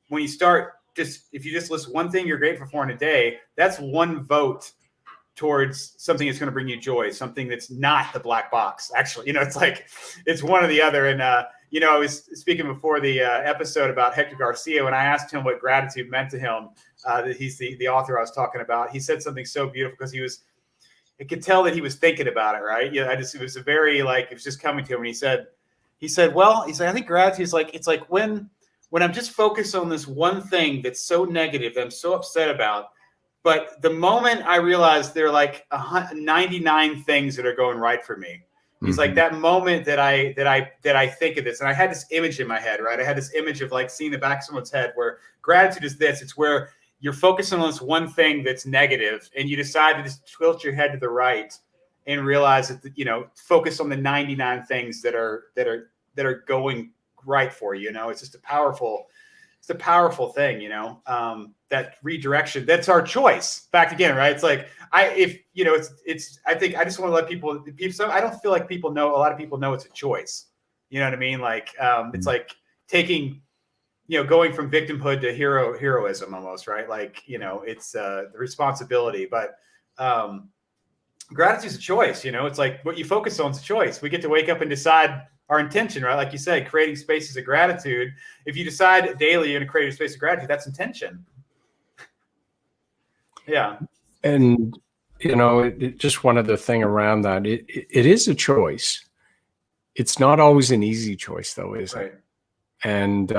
Speaker 1: when you start if you just list one thing you're grateful for in a day, that's one vote towards something that's going to bring you joy, something that's not the black box. Actually, it's like it's one or the other. And I was speaking before the episode about Hector Garcia when I asked him what gratitude meant to him. That he's the author I was talking about. He said something so beautiful because I could tell that he was thinking about it, right? It was a very it was just coming to him. And he said, I think gratitude is it's like when I'm just focused on this one thing that's so negative that I'm so upset about, but the moment I realize there are 99 things that are going right for me, He's like, that moment that I think of this, and I had this image in my head, right? I had this image of like seeing the back of someone's head where gratitude is this. It's where you're focusing on this one thing that's negative, and you decide to just tilt your head to the right and realize that, you know, focus on the 99 things that are going right for you. You know, it's just a powerful thing, you know, that redirection. That's our choice. Back again, right? It's like, I think I just want to let people, so I don't feel like a lot of people know it's a choice. You know what I mean? Like, it's like taking, you know, going from victimhood to heroism almost, right? Like, you know, it's the responsibility, but gratitude is a choice. You know, it's like what you focus on is a choice. We get to wake up and decide our intention, right? Like you said, creating spaces of gratitude. If you decide daily you're going to create a space of gratitude, that's intention. Yeah.
Speaker 3: And, you know, just one other thing around that, it is a choice. It's not always an easy choice, though, is
Speaker 1: right.
Speaker 3: it? And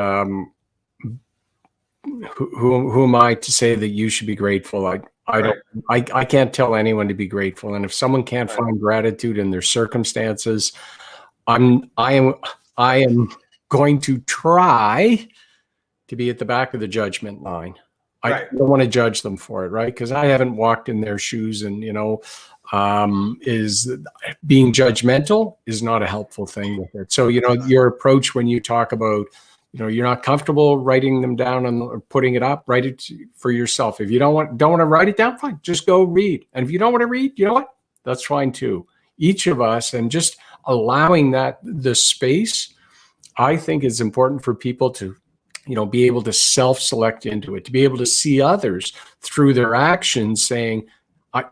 Speaker 3: who am I to say that you should be grateful? I can't tell anyone to be grateful. And if someone can't find gratitude in their circumstances, I am going to try to be at the back of the judgment line. I don't want to judge them for it, right? Because I haven't walked in their shoes, and, you know, is being judgmental is not a helpful thing with it. So, you know, your approach when you talk about, you know, you're not comfortable writing them down or putting it up, write it for yourself. If you don't want to write it down, fine, just go read. And if you don't want to read, you know what? That's fine too. Each of us, and just allowing the space, I think is important for people to, you know, be able to self-select into it, to be able to see others through their actions saying,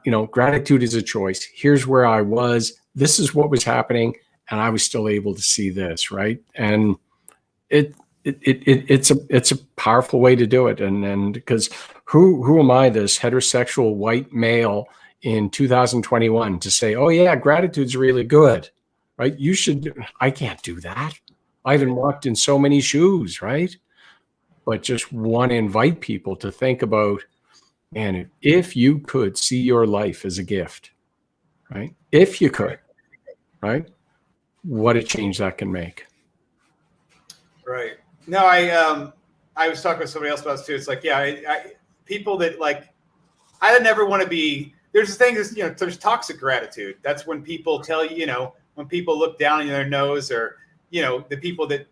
Speaker 3: you know, gratitude is a choice. Here's where I was. This is what was happening. And I was still able to see this, right? And it's a powerful way to do it. And because who am I, this heterosexual white male in 2021, to say, oh yeah, gratitude's really good, right? I can't do that. I haven't walked in so many shoes, right? But just want to invite people to think about, man, if you could see your life as a gift, right? If you could, right? What a change that can make. Right.
Speaker 1: No, I was talking with somebody else about this too. It's like, yeah, people that like, I never want to be, there's a thing is, you know, there's toxic gratitude. That's when people tell you, you know, when people look down in their nose, or, you know, the people that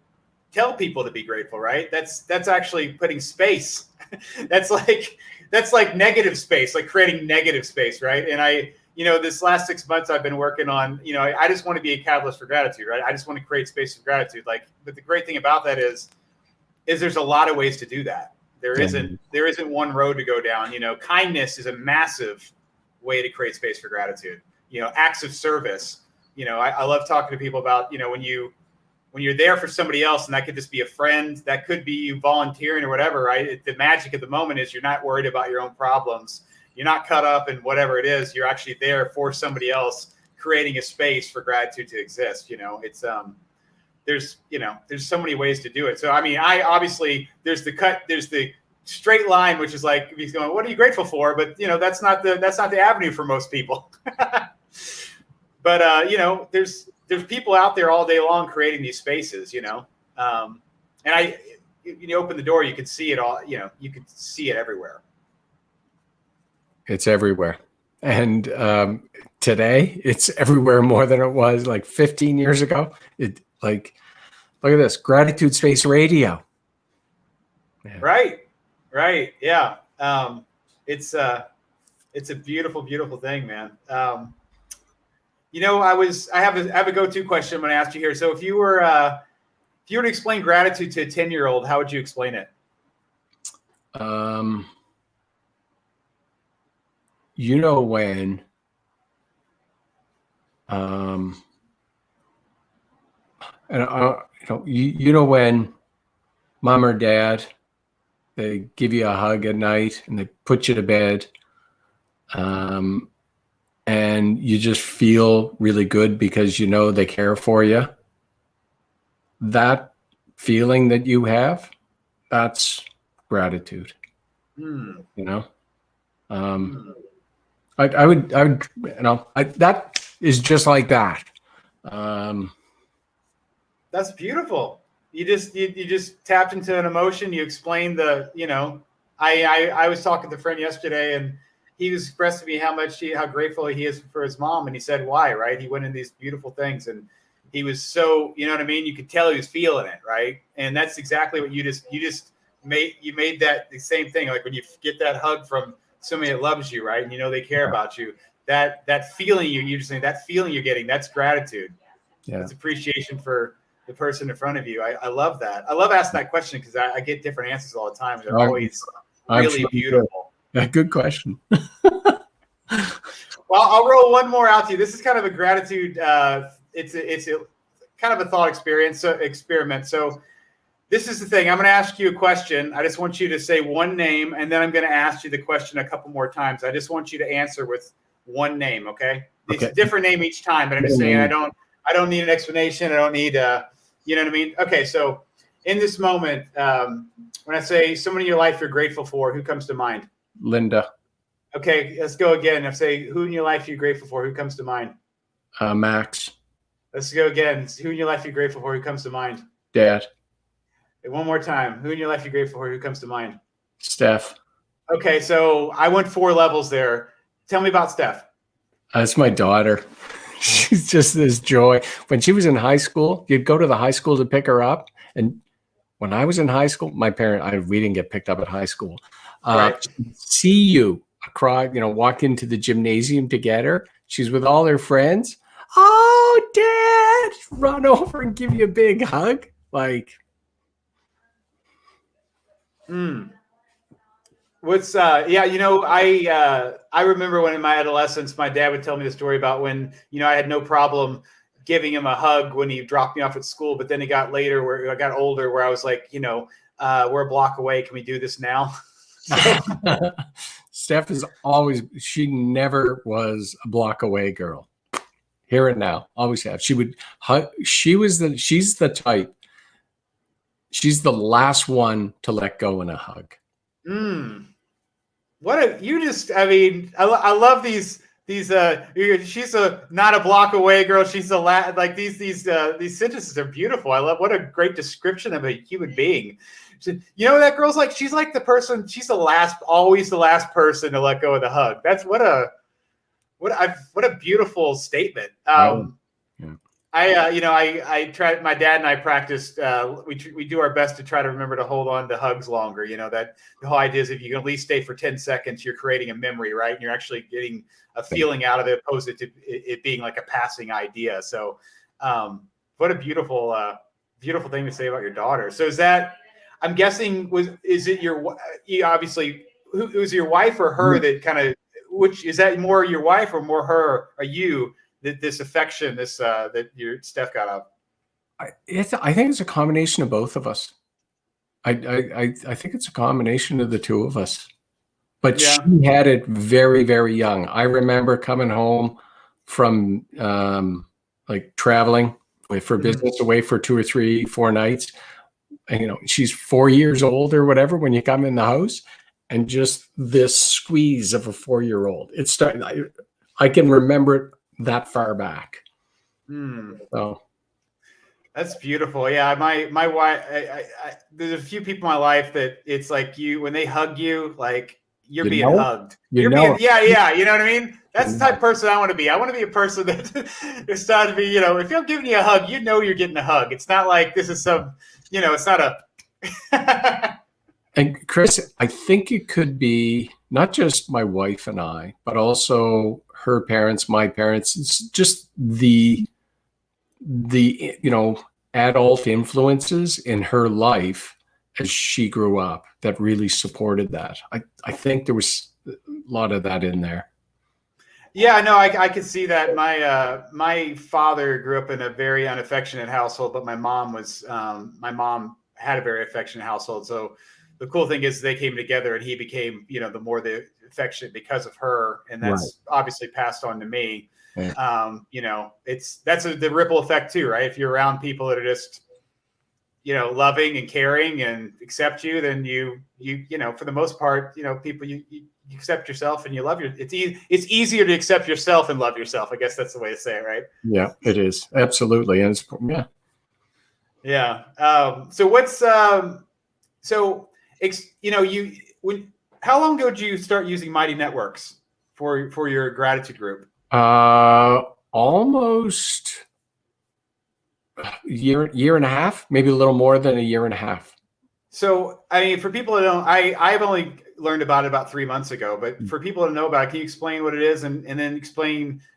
Speaker 1: tell people to be grateful, right? That's actually putting space. that's like negative space, like creating negative space, right? And you know, this last 6 months I've been working on, you know, I just want to be a catalyst for gratitude, right? I just want to create space of gratitude. Like, but the great thing about that is there's a lot of ways to do that. There isn't one road to go down. You know, kindness is a massive way to create space for gratitude. You know, acts of service. You know, I love talking to people about, you know, when you're there for somebody else, and that could just be a friend, that could be you volunteering or whatever, right? The magic of the moment is you're not worried about your own problems. You're not caught up in whatever it is. You're actually there for somebody else, creating a space for gratitude to exist. You know, it's there's so many ways to do it. So I mean, there's the straight line, which is like, he's going, what are you grateful for? But you know, that's not the avenue for most people. But you know, there's people out there all day long creating these spaces, you know, and you open the door, you can see it all. You know, you can see it everywhere.
Speaker 3: It's everywhere. And today it's everywhere more than it was like 15 years ago. Like, look at this, Gratitude Space Radio.
Speaker 1: Yeah. Right. Yeah. It's a beautiful, beautiful thing, man. You know, I have a go-to question I'm going to ask you here. So if you were to explain gratitude to a 10-year-old, how would you explain it?
Speaker 3: You know, when you know when mom or dad, they give you a hug at night and they put you to bed, and you just feel really good because you know they care for you. That feeling that you have, that's gratitude. You know, I would, you know, that is just like that.
Speaker 1: That's beautiful. You just tapped into an emotion. You explained I was talking to a friend yesterday, and he was expressing to me how grateful he is for his mom, and he said why, right? He went in these beautiful things, and he was so, you know what I mean? You could tell he was feeling it, right? And that's exactly what you made that the same thing. Like when you get that hug from somebody that loves you, right? And you know they care about you. That feeling that feeling you're getting, that's gratitude.
Speaker 3: Yeah.
Speaker 1: It's appreciation for the person in front of you. I love that. I love asking that question because I get different answers all the time. They're always really beautiful.
Speaker 3: Yeah, good question.
Speaker 1: Well, I'll roll one more out to you. This is kind of a gratitude. It's a kind of a thought experiment. So this is the thing. I'm going to ask you a question. I just want you to say one name, and then I'm going to ask you the question a couple more times. I just want you to answer with one name. Okay. It's a different name each time, but I'm just saying I don't need an explanation. I don't need you know what I mean? Okay. So in this moment, when I say someone in your life you're grateful for, who comes to mind?
Speaker 3: Linda.
Speaker 1: Okay, let's go again. I say, who in your life you're grateful for? Who comes to mind?
Speaker 3: Max.
Speaker 1: Let's go again. Who in your life you're grateful for? Who comes to mind?
Speaker 3: Dad.
Speaker 1: And one more time. Who in your life you're grateful for? Who comes to mind?
Speaker 3: Steph.
Speaker 1: Okay, so I went 4 levels there. Tell me about Steph.
Speaker 3: That's my daughter. She's just this joy. When she was in high school, you'd go to the high school to pick her up. And when I was in high school, we didn't get picked up at high school.
Speaker 1: Right.
Speaker 3: See you across, walk into the gymnasium to get her. She's with all her friends. Oh, Dad, run over and give you a big hug. Like,
Speaker 1: What's I remember when in my adolescence, my dad would tell me the story about when, I had no problem giving him a hug when he dropped me off at school. But then it got later where I got older, where I was like, we're a block away. Can we do this now?
Speaker 3: Steph she never was a block away girl. Here and now, always have. She would hug. She's the type. She's the last one to let go in a hug.
Speaker 1: I love these she's not a block away girl. She's these sentences are beautiful. I love, what a great description of a human being. That girl's like, she's like the person, she's always the last person to let go of the hug. That's what a beautiful statement. I tried, my dad and I practiced, we do our best to try to remember to hold on to hugs longer. That the whole idea is if you can at least stay for 10 seconds, you're creating a memory, right? And you're actually getting a feeling out of it, opposed to it being like a passing idea. So what a beautiful thing to say about your daughter. So is that, I'm guessing, is it obviously, who's your wife or her that kind of, which is that more your wife or more her or you? This affection, that your Steph got up?
Speaker 3: I think it's a combination of both of us. I think it's a combination of the two of us. But she had it very, very young. I remember coming home from traveling for business away for 2 or 3, 4 nights. And, she's 4 years old or whatever when you come in the house, and just this squeeze of a 4-year-old. It started. I can remember it that far back. So
Speaker 1: that's beautiful. Yeah, my wife. There's a few people in my life that it's like when they hug you, like you're being hugged. You know what I mean? That's the type of person I want to be. I want to be a person that is starting to be, if I'm giving you a hug, you're getting a hug. It's not like this is some, it's not a.
Speaker 3: And Chris, I think it could be not just my wife and I, but also her parents, my parents. It's just the adult influences in her life as she grew up that really supported that. I think there was a lot of that in there.
Speaker 1: Yeah, no, I could see that. My father grew up in a very unaffectionate household, but my mom had a very affectionate household. So the cool thing is they came together, and he became, the affectionate because of her, and that's obviously passed on to me. Yeah. That's the ripple effect too, right? If you're around people that are just, loving and caring and accept you, then you for the most part, people, you accept yourself and you love it's easier to accept yourself and love yourself. I guess that's the way to say it, right?
Speaker 3: Yeah, it is. Absolutely. And
Speaker 1: yeah. So what's how long ago did you start using Mighty Networks for your gratitude group?
Speaker 3: Almost year and a half, maybe a little more than a year and a half.
Speaker 1: So, I mean, for people that don't, I've only learned about it about 3 months ago, but for people to know about it, can you explain what it is and then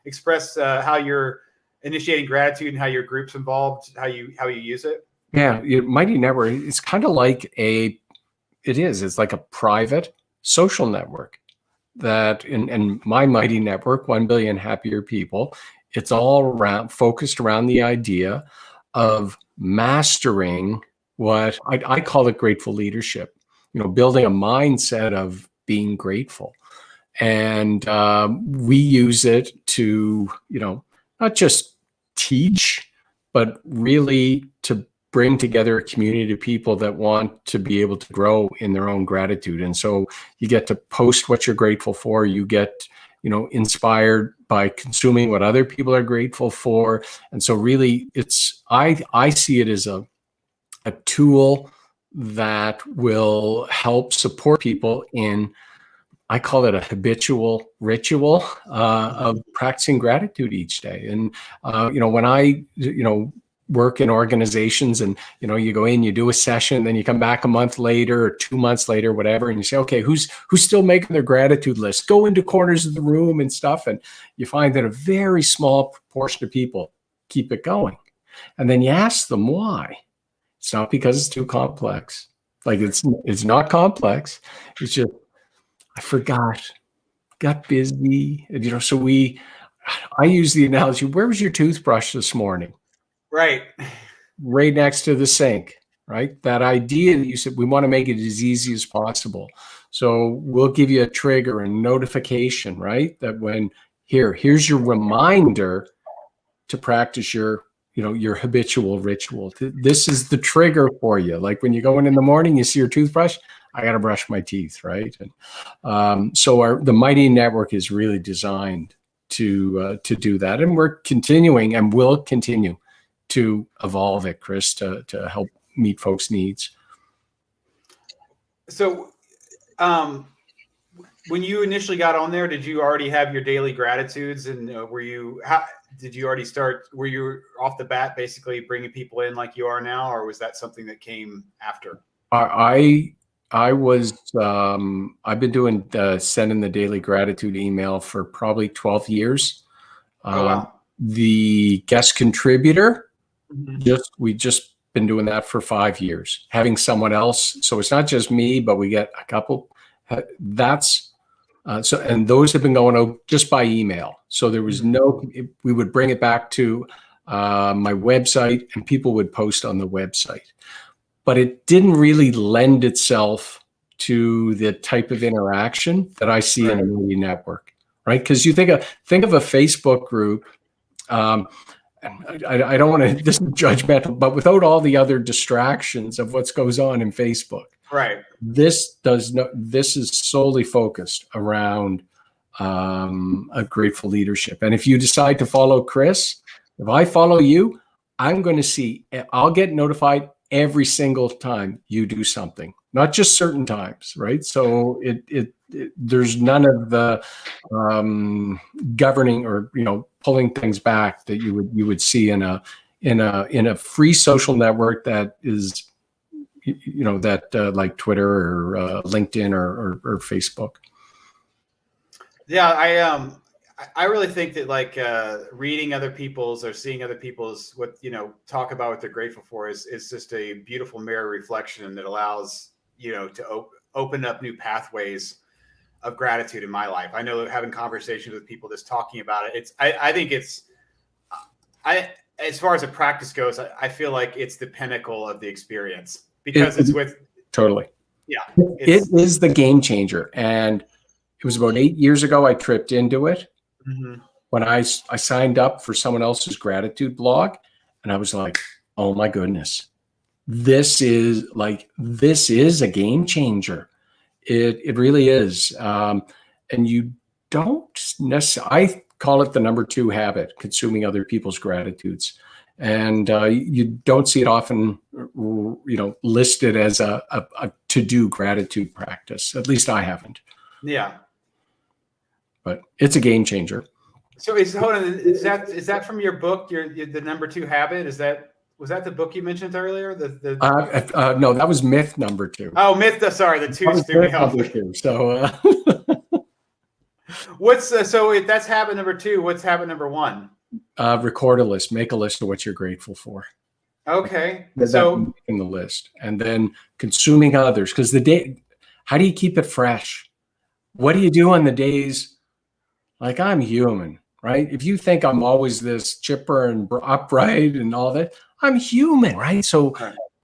Speaker 1: express how you're initiating gratitude and how your group's involved, how you use it?
Speaker 3: Yeah. Mighty Network, it's kind of like it's like a private social network that in my Mighty Network, 1 billion happier people, it's all focused around the idea of mastering what I call it grateful leadership, building a mindset of being grateful. And we use it to, not just teach, but really to bring together a community of people that want to be able to grow in their own gratitude. And so you get to post what you're grateful for. You get, inspired by consuming what other people are grateful for. And so really I see it as a tool that will help support people in, I call it a habitual ritual of practicing gratitude each day. And, when I, work in organizations and, you go in, you do a session, then you come back a month later or 2 months later, whatever. And you say, okay, who's still making their gratitude list? Go into corners of the room and stuff. And you find that a very small proportion of people keep it going. And then you ask them why. It's not because it's too complex. Like it's not complex. It's just, I forgot, got busy. So I use the analogy, where was your toothbrush this morning?
Speaker 1: Right
Speaker 3: next to the sink, right? That idea that you said, we want to make it as easy as possible. So we'll give you a trigger and notification, right? That when here's your reminder to practice your habitual ritual. This is the trigger for you. Like when you go in the morning, you see your toothbrush, I got to brush my teeth, right? And so the Mighty Network is really designed to do that. And we're continuing and will continue to evolve it, Chris, to help meet folks' needs.
Speaker 1: So when you initially got on there, did you already have your daily gratitudes? And did you already start, were you off the bat basically bringing people in like you are now? Or was that something that came after?
Speaker 3: I was, I've been doing sending the daily gratitude email for probably 12 years.
Speaker 1: Oh, wow.
Speaker 3: The guest contributor, we just been doing that for 5 years, having someone else. So it's not just me, but we get a couple. And those have been going out just by email. So there was we would bring it back to my website and people would post on the website, but it didn't really lend itself to the type of interaction that I see in a Mighty Network, right? Because you think of a Facebook group. I don't want to, this is judgmental, but without all the other distractions of what goes on in Facebook,
Speaker 1: right?
Speaker 3: This is solely focused around a grateful leadership. And if you decide to follow Chris, if I follow you, I'll get notified every single time you do something, not just certain times, right? So there's none of the governing or pulling things back that you would see in a free social network that is like Twitter or LinkedIn or Facebook.
Speaker 1: Yeah, I really think that like reading other people's or seeing other people's talk about what they're grateful for is just a beautiful mirror reflection that allows to open up new pathways of gratitude in my life. I know that having conversations with people just talking about it, I think as far as a practice goes, I feel like it's the pinnacle of the experience because it's with
Speaker 3: totally.
Speaker 1: Yeah.
Speaker 3: It is the game changer. And it was about 8 years ago I tripped into it when I signed up for someone else's gratitude blog. And I was like, oh my goodness, this is a game changer. It really is. And you don't necessarily, I call it the number 2 habit, consuming other people's gratitudes. And you don't see it often, listed as a to-do gratitude practice. At least I haven't.
Speaker 1: Yeah.
Speaker 3: But it's a game changer.
Speaker 1: So is that from your book, the number 2 habit? Was that the book you mentioned earlier?
Speaker 3: No, that was myth number 2.
Speaker 1: Oh, myth. Sorry, the 2 threw me off.
Speaker 3: So
Speaker 1: so if that's habit number 2, what's habit number 1?
Speaker 3: Record a list. Make a list of what you're grateful for.
Speaker 1: Okay.
Speaker 3: So making the list, and then consuming others. Because how do you keep it fresh? What do you do on the days? Like, I'm human, right? If you think I'm always this chipper and upright and all that, I'm human, right? So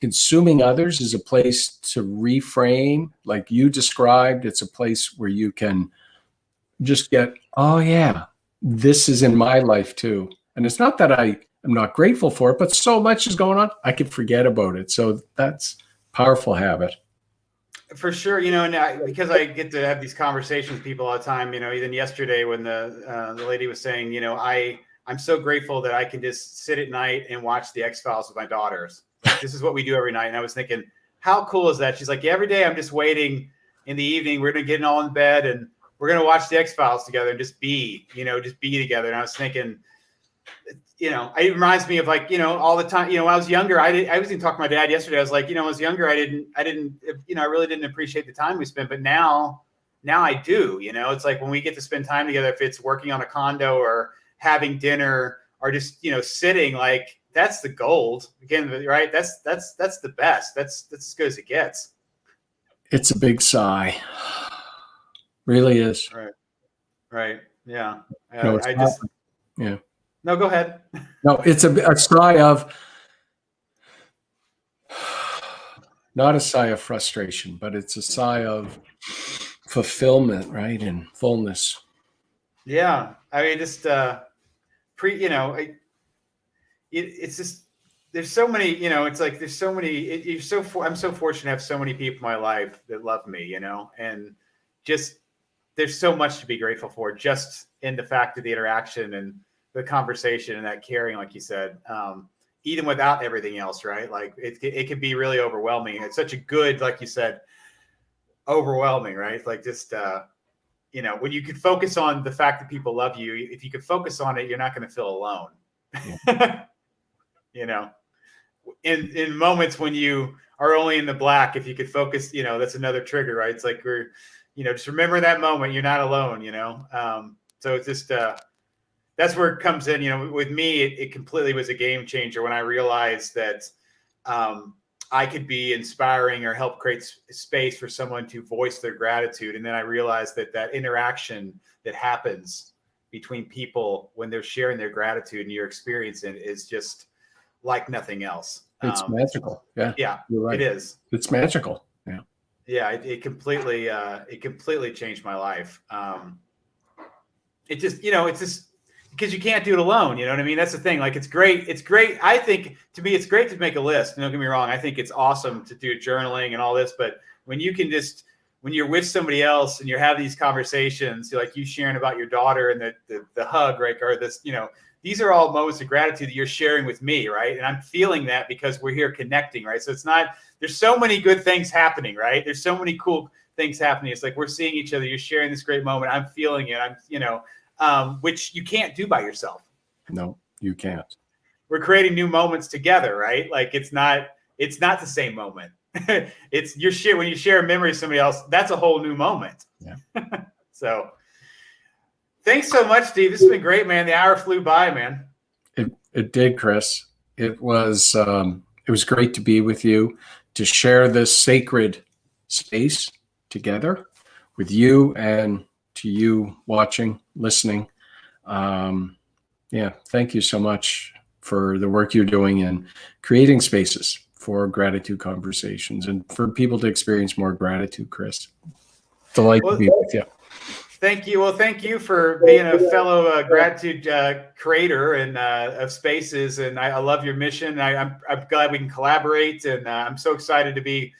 Speaker 3: consuming others is a place to reframe, like you described. It's a place where you can just get, oh yeah, this is in my life too. And it's not that I am not grateful for it, but so much is going on, I could forget about it. So that's a powerful habit.
Speaker 1: For sure, and because I get to have these conversations with people all the time, even yesterday when the lady was saying, I'm so grateful that I can just sit at night and watch the X-Files with my daughters. Like, this is what we do every night. And I was thinking, how cool is that? She's like, yeah, every day I'm just waiting in the evening. We're going to get all in bed and we're going to watch the X-Files together and just be together. And I was thinking, it reminds me of all the time, when I was younger, I was even talking to my dad yesterday. I was like, when I was younger, I really didn't appreciate the time we spent, but now I do, it's like when we get to spend time together, if it's working on a condo or having dinner or just, sitting, like that's the gold again, right? That's the best. That's as good as it gets.
Speaker 3: It's a big sigh. Really is.
Speaker 1: Right. Yeah.
Speaker 3: Yeah.
Speaker 1: No, go ahead.
Speaker 3: No, it's a sigh of, not a sigh of frustration, but it's a sigh of fulfillment, right? And fullness.
Speaker 1: Yeah. I mean, just it's just, there's so many, it's like, there's so many, I'm so fortunate to have so many people in my life that love me, and just, there's so much to be grateful for just in the fact of the interaction and the conversation and that caring, like you said, even without everything else, right? Like it can be really overwhelming. It's such a good, like you said, overwhelming, right? Like just, when you can focus on the fact that people love you, if you can focus on it, you're not going to feel alone. Yeah. In moments when you are only in the black, if you could focus, that's another trigger, right? It's like just remember that moment, you're not alone, so it's just, that's where it comes in. With me, it completely was a game changer when I realized that I could be inspiring or help create space for someone to voice their gratitude. And then I realized that interaction that happens between people when they're sharing their gratitude and you're experiencing it is just like nothing else.
Speaker 3: It's magical. Yeah.
Speaker 1: Yeah,
Speaker 3: you're right.
Speaker 1: It is.
Speaker 3: It's magical. Yeah.
Speaker 1: Yeah. It completely changed my life. It just, it's just, because you can't do it alone. You know what I mean? That's the thing. Like, it's great. It's great. I think to me, it's great to make a list. Don't get me wrong. I think it's awesome to do journaling and all this, but when you can just, when you're with somebody else and you're having these conversations, like you sharing about your daughter and the hug, right? Or this, these are all moments of gratitude that you're sharing with me. Right. And I'm feeling that because we're here connecting. Right. So it's not, there's so many good things happening, right? There's so many cool things happening. It's like, we're seeing each other. You're sharing this great moment. I'm feeling it. Which you can't do by yourself.
Speaker 3: No, you can't.
Speaker 1: We're creating new moments together, right? Like it's not the same moment. It's when you share a memory with somebody else, that's a whole new moment.
Speaker 3: Yeah.
Speaker 1: So thanks so much, Steve. This has been great, man. The hour flew by, man.
Speaker 3: It did, Chris. It was great to be with you, to share this sacred space together with you and to you watching, listening. Thank you so much for the work you're doing in creating spaces for gratitude conversations and for people to experience more gratitude, Chris. Delight to be with you.
Speaker 1: Thank you. Well, thank you for being a fellow gratitude creator and of spaces. And I love your mission. I'm glad we can collaborate. And I'm so excited to be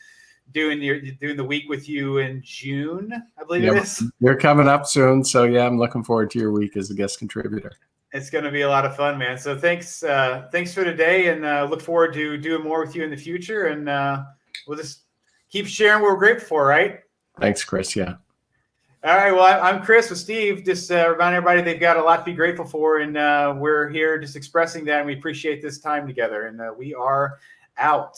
Speaker 1: doing the week with you in June, I believe it is.
Speaker 3: You're coming up soon. So yeah, I'm looking forward to your week as a guest contributor.
Speaker 1: It's going to be a lot of fun, man. So thanks for today, and look forward to doing more with you in the future. And we'll just keep sharing what we're grateful for, right?
Speaker 3: Thanks, Chris. Yeah.
Speaker 1: All right. Well, I'm Chris with Steve. Just remind everybody they've got a lot to be grateful for, and we're here just expressing that, and we appreciate this time together. And we are out.